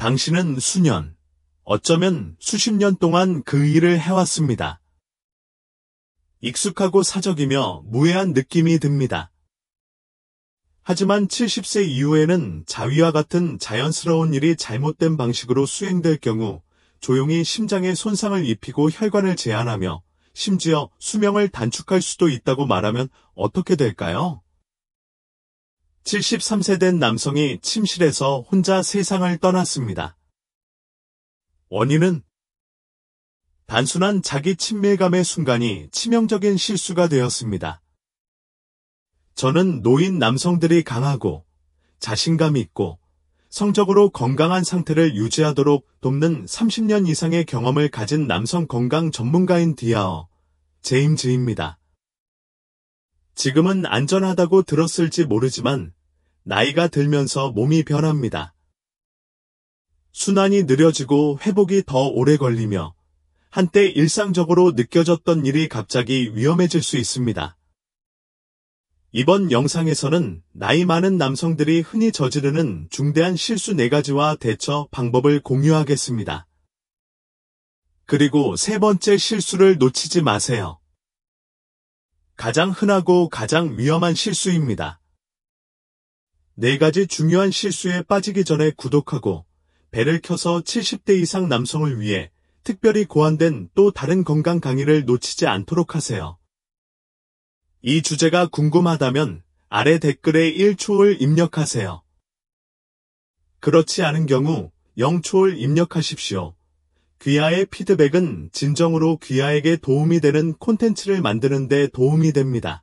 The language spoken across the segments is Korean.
당신은 수년, 어쩌면 수십 년 동안 그 일을 해왔습니다. 익숙하고 사적이며 무해한 느낌이 듭니다. 하지만 70세 이후에는 자위와 같은 자연스러운 일이 잘못된 방식으로 수행될 경우 조용히 심장에 손상을 입히고 혈관을 제한하며 심지어 수명을 단축할 수도 있다고 말하면 어떻게 될까요? 73세 된 남성이 침실에서 혼자 세상을 떠났습니다. 원인은 단순한 자기 친밀감의 순간이 치명적인 실수가 되었습니다. 저는 노인 남성들이 강하고 자신감 있고 성적으로 건강한 상태를 유지하도록 돕는 30년 이상의 경험을 가진 남성 건강 전문가인 디아어 제임즈입니다. 지금은 안전하다고 들었을지 모르지만 나이가 들면서 몸이 변합니다. 순환이 느려지고 회복이 더 오래 걸리며 한때 일상적으로 느껴졌던 일이 갑자기 위험해질 수 있습니다. 이번 영상에서는 나이 많은 남성들이 흔히 저지르는 중대한 실수 4가지와 대처 방법을 공유하겠습니다. 그리고 세 번째 실수를 놓치지 마세요. 가장 흔하고 가장 위험한 실수입니다. 4가지 중요한 실수에 빠지기 전에 구독하고 벨을 켜서 70대 이상 남성을 위해 특별히 고안된 또 다른 건강 강의를 놓치지 않도록 하세요. 이 주제가 궁금하다면 아래 댓글에 1초를 입력하세요. 그렇지 않은 경우 0초를 입력하십시오. 귀하의 피드백은 진정으로 귀하에게 도움이 되는 콘텐츠를 만드는 데 도움이 됩니다.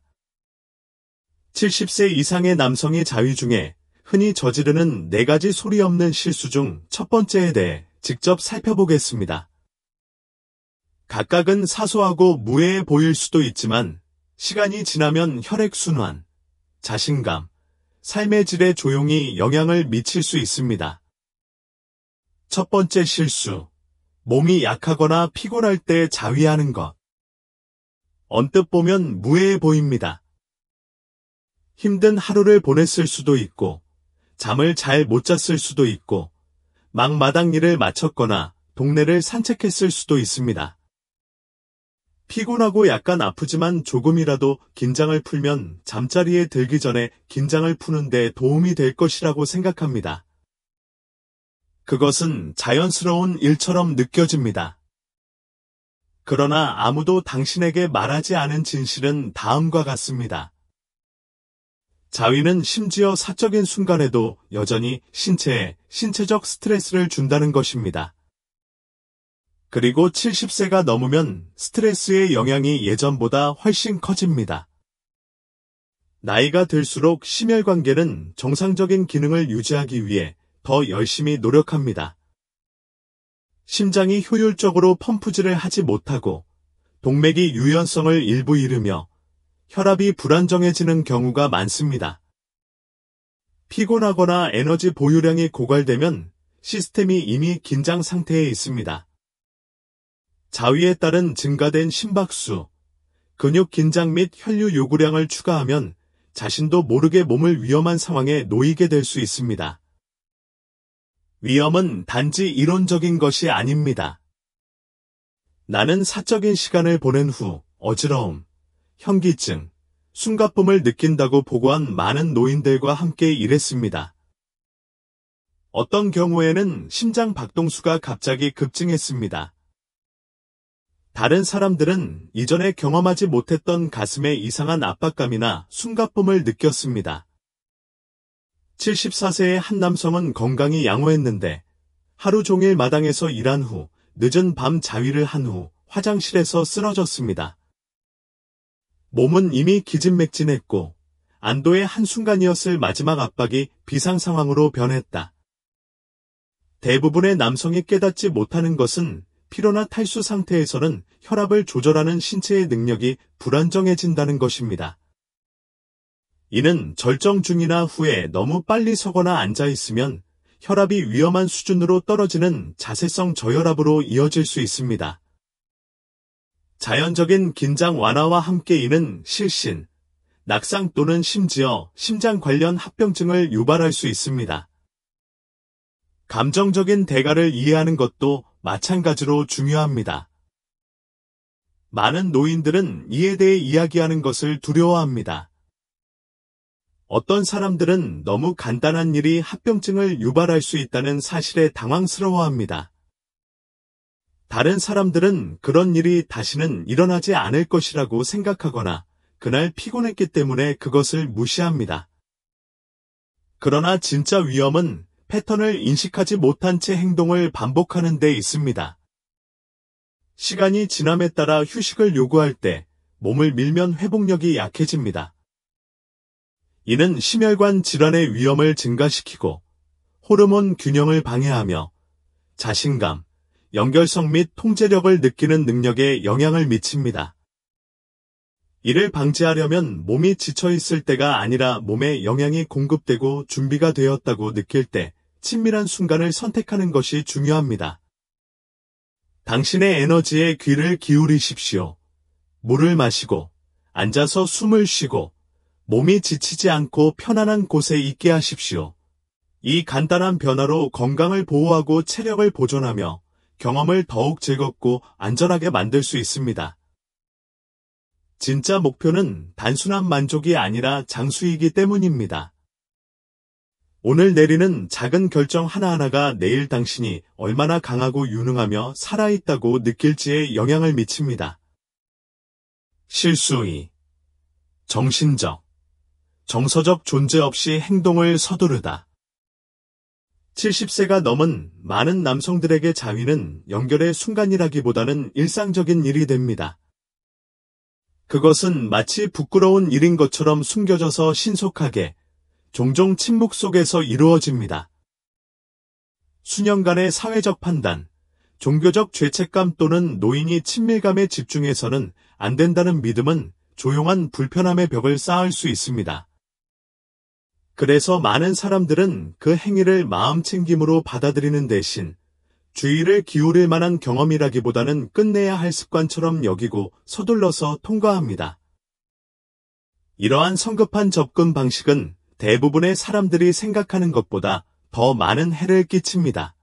70세 이상의 남성이 자위 중에 흔히 저지르는 4가지 소리 없는 실수 중 첫 번째에 대해 직접 살펴보겠습니다. 각각은 사소하고 무해해 보일 수도 있지만 시간이 지나면 혈액순환, 자신감, 삶의 질에 조용히 영향을 미칠 수 있습니다. 첫 번째 실수, 몸이 약하거나 피곤할 때 자위하는 것. 언뜻 보면 무해해 보입니다. 힘든 하루를 보냈을 수도 있고, 잠을 잘 못 잤을 수도 있고, 막 마당 일을 마쳤거나 동네를 산책했을 수도 있습니다. 피곤하고 약간 아프지만 조금이라도 긴장을 풀면 잠자리에 들기 전에 긴장을 푸는 데 도움이 될 것이라고 생각합니다. 그것은 자연스러운 일처럼 느껴집니다. 그러나 아무도 당신에게 말하지 않은 진실은 다음과 같습니다. 자위는 심지어 사적인 순간에도 여전히 신체에 신체적 스트레스를 준다는 것입니다. 그리고 70세가 넘으면 스트레스의 영향이 예전보다 훨씬 커집니다. 나이가 들수록 심혈관계는 정상적인 기능을 유지하기 위해 더 열심히 노력합니다. 심장이 효율적으로 펌프질을 하지 못하고 동맥이 유연성을 일부 잃으며 혈압이 불안정해지는 경우가 많습니다. 피곤하거나 에너지 보유량이 고갈되면 시스템이 이미 긴장 상태에 있습니다. 자위에 따른 증가된 심박수, 근육 긴장 및 혈류 요구량을 추가하면 자신도 모르게 몸을 위험한 상황에 놓이게 될 수 있습니다. 위험은 단지 이론적인 것이 아닙니다. 나는 사적인 시간을 보낸 후 어지러움, 현기증, 숨가쁨을 느낀다고 보고한 많은 노인들과 함께 일했습니다. 어떤 경우에는 심장 박동수가 갑자기 급증했습니다. 다른 사람들은 이전에 경험하지 못했던 가슴에 이상한 압박감이나 숨가쁨을 느꼈습니다. 74세의 한 남성은 건강이 양호했는데 하루 종일 마당에서 일한 후 늦은 밤 자위를 한 후 화장실에서 쓰러졌습니다. 몸은 이미 기진맥진했고 안도의 한순간이었을 마지막 압박이 비상 상황으로 변했다. 대부분의 남성이 깨닫지 못하는 것은 피로나 탈수 상태에서는 혈압을 조절하는 신체의 능력이 불안정해진다는 것입니다. 이는 절정 중이나 후에 너무 빨리 서거나 앉아 있으면 혈압이 위험한 수준으로 떨어지는 자세성 저혈압으로 이어질 수 있습니다. 자연적인 긴장 완화와 함께 이는 실신, 낙상 또는 심지어 심장 관련 합병증을 유발할 수 있습니다. 감정적인 대가를 이해하는 것도 마찬가지로 중요합니다. 많은 노인들은 이에 대해 이야기하는 것을 두려워합니다. 어떤 사람들은 너무 간단한 일이 합병증을 유발할 수 있다는 사실에 당황스러워합니다. 다른 사람들은 그런 일이 다시는 일어나지 않을 것이라고 생각하거나 그날 피곤했기 때문에 그것을 무시합니다. 그러나 진짜 위험은 패턴을 인식하지 못한 채 행동을 반복하는 데 있습니다. 시간이 지남에 따라 휴식을 요구할 때 몸을 밀면 회복력이 약해집니다. 이는 심혈관 질환의 위험을 증가시키고 호르몬 균형을 방해하며 자신감, 연결성 및 통제력을 느끼는 능력에 영향을 미칩니다. 이를 방지하려면 몸이 지쳐있을 때가 아니라 몸에 영양이 공급되고 준비가 되었다고 느낄 때 친밀한 순간을 선택하는 것이 중요합니다. 당신의 에너지에 귀를 기울이십시오. 물을 마시고 앉아서 숨을 쉬고 몸이 지치지 않고 편안한 곳에 있게 하십시오. 이 간단한 변화로 건강을 보호하고 체력을 보존하며 경험을 더욱 즐겁고 안전하게 만들 수 있습니다. 진짜 목표는 단순한 만족이 아니라 장수이기 때문입니다. 오늘 내리는 작은 결정 하나하나가 내일 당신이 얼마나 강하고 유능하며 살아있다고 느낄지에 영향을 미칩니다. 실수 2. 정신적, 정서적 존재 없이 행동을 서두르다. 70세가 넘은 많은 남성들에게 자위는 연결의 순간이라기보다는 일상적인 일이 됩니다. 그것은 마치 부끄러운 일인 것처럼 숨겨져서 신속하게, 종종 침묵 속에서 이루어집니다. 수년간의 사회적 판단, 종교적 죄책감 또는 노인이 친밀감에 집중해서는 안 된다는 믿음은 조용한 불편함의 벽을 쌓을 수 있습니다. 그래서 많은 사람들은 그 행위를 마음챙김으로 받아들이는 대신 주의를 기울일 만한 경험이라기보다는 끝내야 할 습관처럼 여기고 서둘러서 통과합니다. 이러한 성급한 접근 방식은 대부분의 사람들이 생각하는 것보다 더 많은 해를 끼칩니다.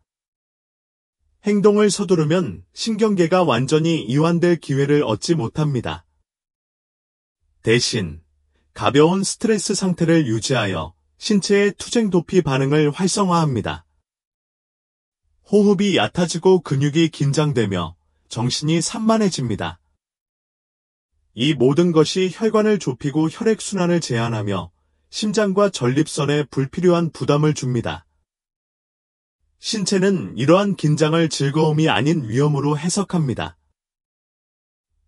행동을 서두르면 신경계가 완전히 이완될 기회를 얻지 못합니다. 대신 가벼운 스트레스 상태를 유지하여 신체의 투쟁 도피 반응을 활성화합니다. 호흡이 얕아지고 근육이 긴장되며 정신이 산만해집니다. 이 모든 것이 혈관을 좁히고 혈액순환을 제한하며 심장과 전립선에 불필요한 부담을 줍니다. 신체는 이러한 긴장을 즐거움이 아닌 위험으로 해석합니다.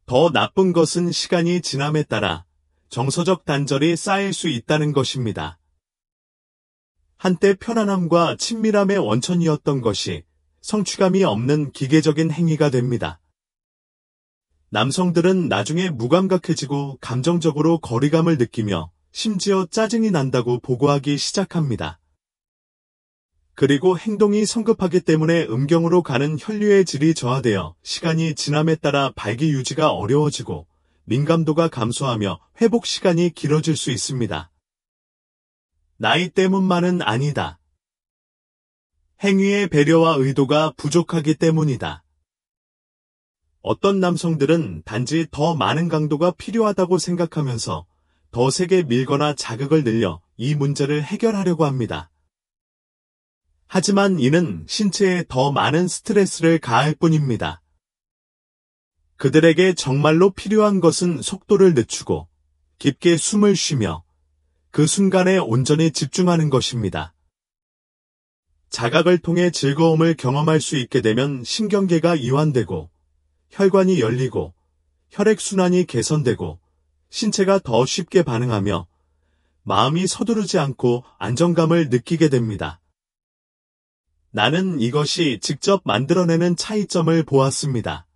더 나쁜 것은 시간이 지남에 따라 정서적 단절이 쌓일 수 있다는 것입니다. 한때 편안함과 친밀함의 원천이었던 것이 성취감이 없는 기계적인 행위가 됩니다. 남성들은 나중에 무감각해지고 감정적으로 거리감을 느끼며 심지어 짜증이 난다고 보고하기 시작합니다. 그리고 행동이 성급하기 때문에 음경으로 가는 혈류의 질이 저하되어 시간이 지남에 따라 발기 유지가 어려워지고 민감도가 감소하며 회복 시간이 길어질 수 있습니다. 나이 때문만은 아니다. 행위의 배려와 의도가 부족하기 때문이다. 어떤 남성들은 단지 더 많은 강도가 필요하다고 생각하면서 더 세게 밀거나 자극을 늘려 이 문제를 해결하려고 합니다. 하지만 이는 신체에 더 많은 스트레스를 가할 뿐입니다. 그들에게 정말로 필요한 것은 속도를 늦추고 깊게 숨을 쉬며 그 순간에 온전히 집중하는 것입니다. 자각을 통해 즐거움을 경험할 수 있게 되면 신경계가 이완되고 혈관이 열리고 혈액순환이 개선되고 신체가 더 쉽게 반응하며 마음이 서두르지 않고 안정감을 느끼게 됩니다. 나는 이것이 직접 만들어내는 차이점을 보았습니다.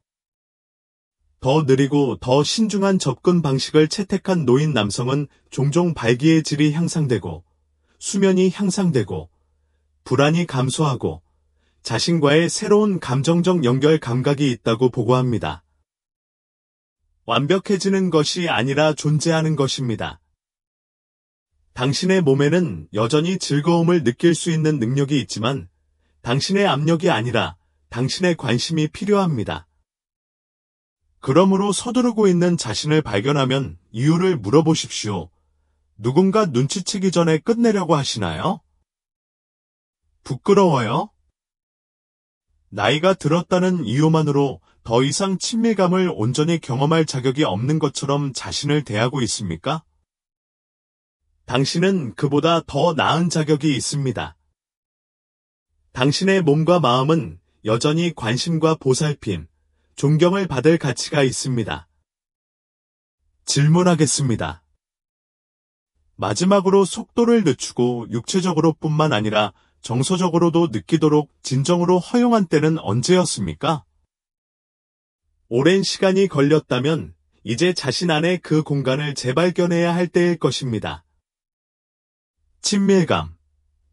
더 느리고 더 신중한 접근 방식을 채택한 노인 남성은 종종 발기의 질이 향상되고 수면이 향상되고 불안이 감소하고 자신과의 새로운 감정적 연결 감각이 있다고 보고합니다. 완벽해지는 것이 아니라 존재하는 것입니다. 당신의 몸에는 여전히 즐거움을 느낄 수 있는 능력이 있지만 당신의 압력이 아니라 당신의 관심이 필요합니다. 그러므로 서두르고 있는 자신을 발견하면 이유를 물어보십시오. 누군가 눈치채기 전에 끝내려고 하시나요? 부끄러워요? 나이가 들었다는 이유만으로 더 이상 친밀감을 온전히 경험할 자격이 없는 것처럼 자신을 대하고 있습니까? 당신은 그보다 더 나은 자격이 있습니다. 당신의 몸과 마음은 여전히 관심과 보살핌, 존경을 받을 가치가 있습니다. 질문하겠습니다. 마지막으로 속도를 늦추고 육체적으로뿐만 아니라 정서적으로도 느끼도록 진정으로 허용한 때는 언제였습니까? 오랜 시간이 걸렸다면 이제 자신 안에 그 공간을 재발견해야 할 때일 것입니다. 친밀감,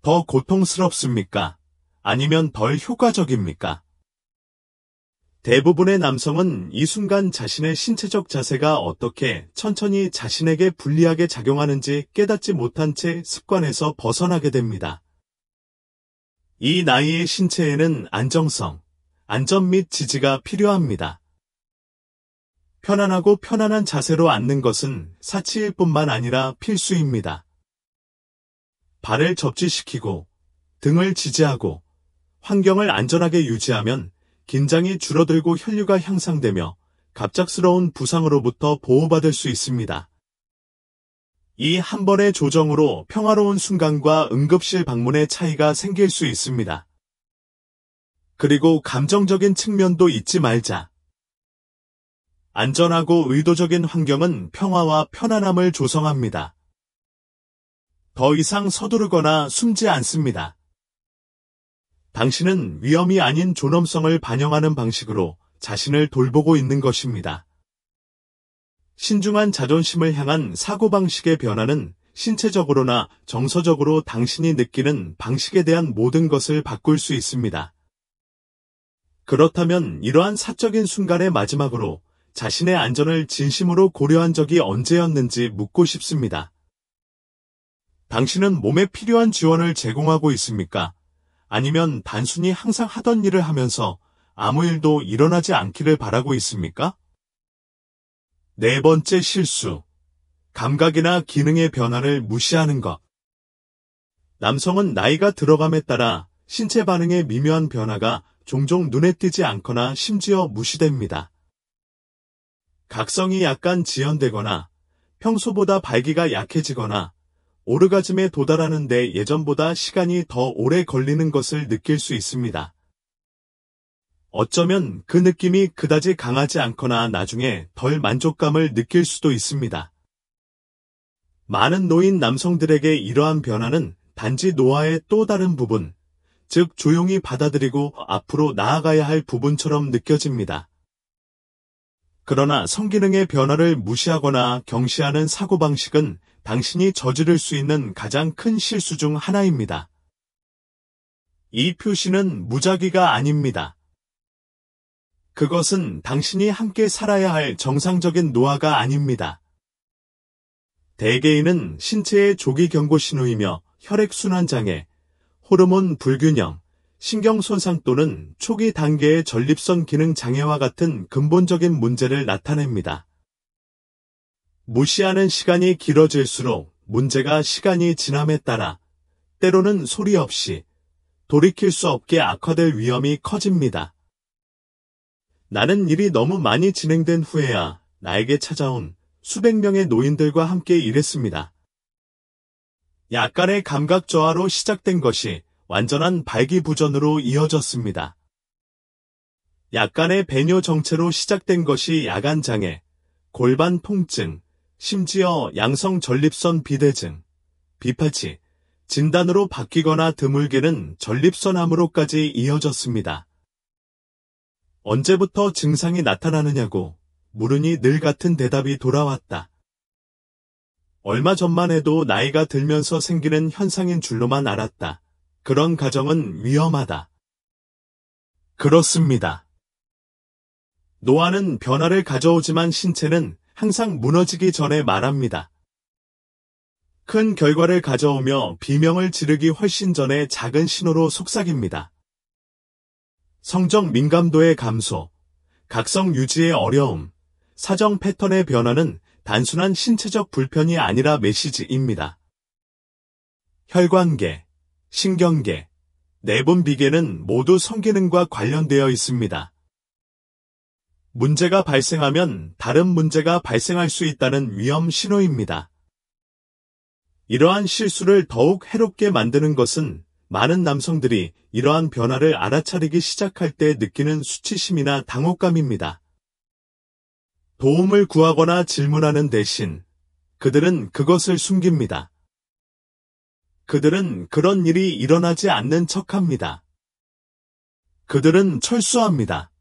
더 고통스럽습니까? 아니면 덜 효과적입니까? 대부분의 남성은 이 순간 자신의 신체적 자세가 어떻게 천천히 자신에게 불리하게 작용하는지 깨닫지 못한 채 습관에서 벗어나게 됩니다. 이 나이의 신체에는 안정성, 안전 및 지지가 필요합니다. 편안하고 편안한 자세로 앉는 것은 사치일 뿐만 아니라 필수입니다. 발을 접지시키고 등을 지지하고 환경을 안전하게 유지하면 긴장이 줄어들고 혈류가 향상되며 갑작스러운 부상으로부터 보호받을 수 있습니다. 이 한 번의 조정으로 평화로운 순간과 응급실 방문의 차이가 생길 수 있습니다. 그리고 감정적인 측면도 잊지 말자. 안전하고 의도적인 환경은 평화와 편안함을 조성합니다. 더 이상 서두르거나 숨지 않습니다. 당신은 위험이 아닌 존엄성을 반영하는 방식으로 자신을 돌보고 있는 것입니다. 신중한 자존심을 향한 사고방식의 변화는 신체적으로나 정서적으로 당신이 느끼는 방식에 대한 모든 것을 바꿀 수 있습니다. 그렇다면 이러한 사적인 순간의 마지막으로 자신의 안전을 진심으로 고려한 적이 언제였는지 묻고 싶습니다. 당신은 몸에 필요한 지원을 제공하고 있습니까? 아니면 단순히 항상 하던 일을 하면서 아무 일도 일어나지 않기를 바라고 있습니까? 네 번째 실수. 감각이나 기능의 변화를 무시하는 것. 남성은 나이가 들어감에 따라 신체 반응의 미묘한 변화가 종종 눈에 띄지 않거나 심지어 무시됩니다. 각성이 약간 지연되거나 평소보다 발기가 약해지거나 오르가즘에 도달하는 데 예전보다 시간이 더 오래 걸리는 것을 느낄 수 있습니다. 어쩌면 그 느낌이 그다지 강하지 않거나 나중에 덜 만족감을 느낄 수도 있습니다. 많은 노인 남성들에게 이러한 변화는 단지 노화의 또 다른 부분, 즉 조용히 받아들이고 앞으로 나아가야 할 부분처럼 느껴집니다. 그러나 성기능의 변화를 무시하거나 경시하는 사고방식은 당신이 저지를 수 있는 가장 큰 실수 중 하나입니다. 이 표시는 무작위가 아닙니다. 그것은 당신이 함께 살아야 할 정상적인 노화가 아닙니다. 대개인은 신체의 조기 경고 신호이며 혈액순환 장애, 호르몬 불균형, 신경 손상 또는 초기 단계의 전립선 기능 장애와 같은 근본적인 문제를 나타냅니다. 무시하는 시간이 길어질수록 문제가 시간이 지남에 따라 때로는 소리 없이 돌이킬 수 없게 악화될 위험이 커집니다. 나는 일이 너무 많이 진행된 후에야 나에게 찾아온 수백 명의 노인들과 함께 일했습니다. 약간의 감각 저하로 시작된 것이 완전한 발기부전으로 이어졌습니다. 약간의 배뇨 정체로 시작된 것이 야간 장애, 골반 통증, 심지어 양성 전립선 비대증, 비팔치, 진단으로 바뀌거나 드물게는 전립선암으로까지 이어졌습니다. 언제부터 증상이 나타나느냐고 물으니 늘 같은 대답이 돌아왔다. 얼마 전만 해도 나이가 들면서 생기는 현상인 줄로만 알았다. 그런 가정은 위험하다. 그렇습니다. 노화는 변화를 가져오지만 신체는 항상 무너지기 전에 말합니다. 큰 결과를 가져오며 비명을 지르기 훨씬 전에 작은 신호로 속삭입니다. 성적 민감도의 감소, 각성 유지의 어려움, 사정 패턴의 변화는 단순한 신체적 불편이 아니라 메시지입니다. 혈관계, 신경계, 내분비계는 모두 성기능과 관련되어 있습니다. 문제가 발생하면 다른 문제가 발생할 수 있다는 위험 신호입니다. 이러한 실수를 더욱 해롭게 만드는 것은 많은 남성들이 이러한 변화를 알아차리기 시작할 때 느끼는 수치심이나 당혹감입니다. 도움을 구하거나 질문하는 대신 그들은 그것을 숨깁니다. 그들은 그런 일이 일어나지 않는 척합니다. 그들은 철수합니다.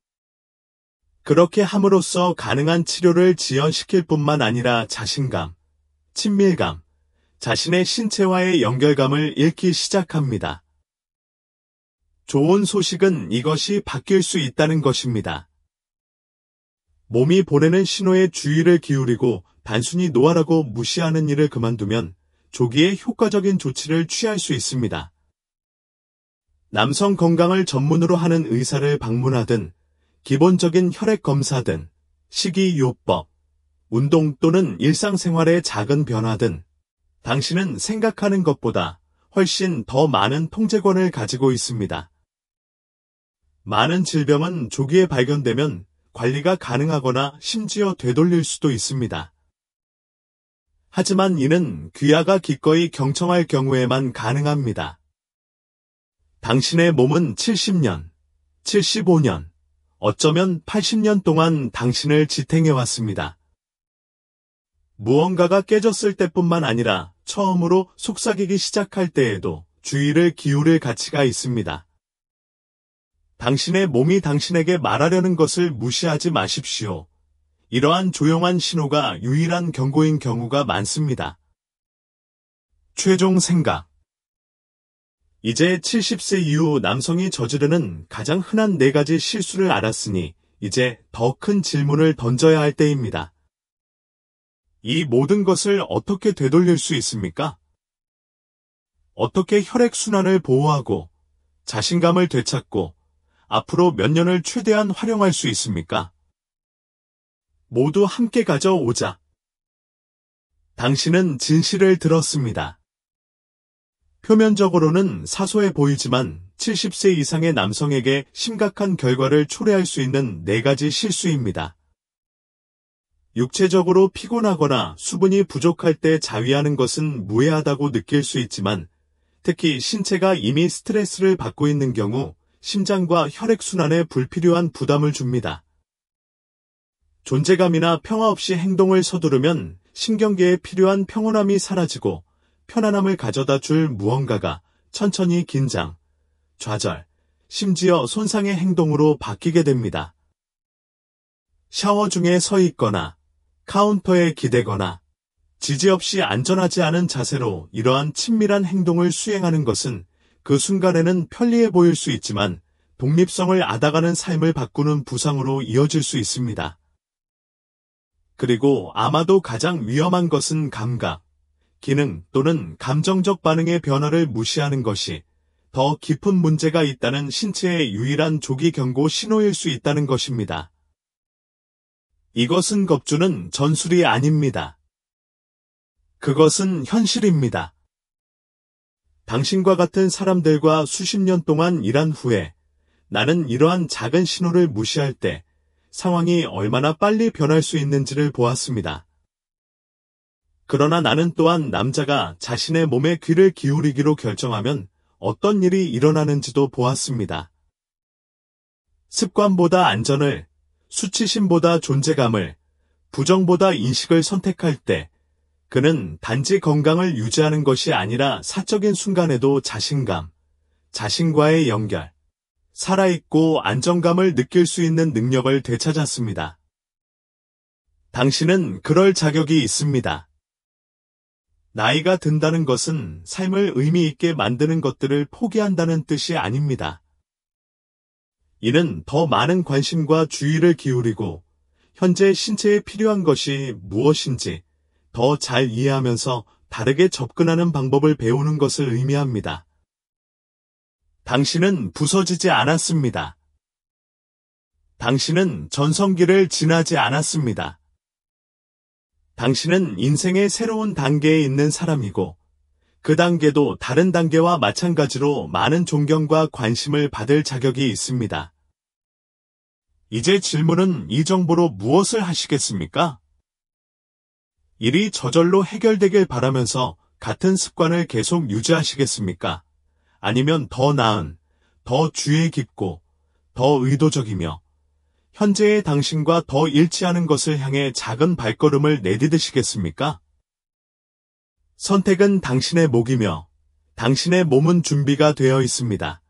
그렇게 함으로써 가능한 치료를 지연시킬 뿐만 아니라 자신감, 친밀감, 자신의 신체와의 연결감을 잃기 시작합니다. 좋은 소식은 이것이 바뀔 수 있다는 것입니다. 몸이 보내는 신호에 주의를 기울이고 단순히 노화라고 무시하는 일을 그만두면 조기에 효과적인 조치를 취할 수 있습니다. 남성 건강을 전문으로 하는 의사를 방문하든 기본적인 혈액 검사든 식이요법, 운동 또는 일상생활의 작은 변화든 당신은 생각하는 것보다 훨씬 더 많은 통제권을 가지고 있습니다. 많은 질병은 조기에 발견되면 관리가 가능하거나 심지어 되돌릴 수도 있습니다. 하지만 이는 귀하가 기꺼이 경청할 경우에만 가능합니다. 당신의 몸은 70년, 75년, 어쩌면 80년 동안 당신을 지탱해왔습니다. 무언가가 깨졌을 때뿐만 아니라 처음으로 속삭이기 시작할 때에도 주의를 기울일 가치가 있습니다. 당신의 몸이 당신에게 말하려는 것을 무시하지 마십시오. 이러한 조용한 신호가 유일한 경고인 경우가 많습니다. 최종 생각. 이제 70세 이후 남성이 저지르는 가장 흔한 4가지 실수를 알았으니 이제 더 큰 질문을 던져야 할 때입니다. 이 모든 것을 어떻게 되돌릴 수 있습니까? 어떻게 혈액순환을 보호하고 자신감을 되찾고 앞으로 몇 년을 최대한 활용할 수 있습니까? 모두 함께 가져오자. 당신은 진실을 들었습니다. 표면적으로는 사소해 보이지만 70세 이상의 남성에게 심각한 결과를 초래할 수 있는 4가지 실수입니다. 육체적으로 피곤하거나 수분이 부족할 때 자위하는 것은 무해하다고 느낄 수 있지만 특히 신체가 이미 스트레스를 받고 있는 경우 심장과 혈액순환에 불필요한 부담을 줍니다. 존재감이나 평화 없이 행동을 서두르면 신경계에 필요한 평온함이 사라지고 편안함을 가져다 줄 무언가가 천천히 긴장, 좌절, 심지어 손상의 행동으로 바뀌게 됩니다. 샤워 중에 서 있거나 카운터에 기대거나 지지 없이 안전하지 않은 자세로 이러한 친밀한 행동을 수행하는 것은 그 순간에는 편리해 보일 수 있지만 독립성을 앗아가는 삶을 바꾸는 부상으로 이어질 수 있습니다. 그리고 아마도 가장 위험한 것은 감각, 기능 또는 감정적 반응의 변화를 무시하는 것이 더 깊은 문제가 있다는 신체의 유일한 조기 경고 신호일 수 있다는 것입니다. 이것은 겁주는 전술이 아닙니다. 그것은 현실입니다. 당신과 같은 사람들과 수십 년 동안 일한 후에 나는 이러한 작은 신호를 무시할 때 상황이 얼마나 빨리 변할 수 있는지를 보았습니다. 그러나 나는 또한 남자가 자신의 몸에 귀를 기울이기로 결정하면 어떤 일이 일어나는지도 보았습니다. 습관보다 안전을, 수치심보다 존재감을, 부정보다 인식을 선택할 때 그는 단지 건강을 유지하는 것이 아니라 사적인 순간에도 자신감, 자신과의 연결, 살아있고 안정감을 느낄 수 있는 능력을 되찾았습니다. 당신은 그럴 자격이 있습니다. 나이가 든다는 것은 삶을 의미 있게 만드는 것들을 포기한다는 뜻이 아닙니다. 이는 더 많은 관심과 주의를 기울이고 현재 신체에 필요한 것이 무엇인지 더 잘 이해하면서 다르게 접근하는 방법을 배우는 것을 의미합니다. 당신은 부서지지 않았습니다. 당신은 전성기를 지나지 않았습니다. 당신은 인생의 새로운 단계에 있는 사람이고, 그 단계도 다른 단계와 마찬가지로 많은 존경과 관심을 받을 자격이 있습니다. 이제 질문은 이 정보로 무엇을 하시겠습니까? 일이 저절로 해결되길 바라면서 같은 습관을 계속 유지하시겠습니까? 아니면 더 나은, 더 주의 깊고, 더 의도적이며, 현재의 당신과 더 일치하는 것을 향해 작은 발걸음을 내디디시겠습니까? 선택은 당신의 몫이며, 당신의 몸은 준비가 되어 있습니다.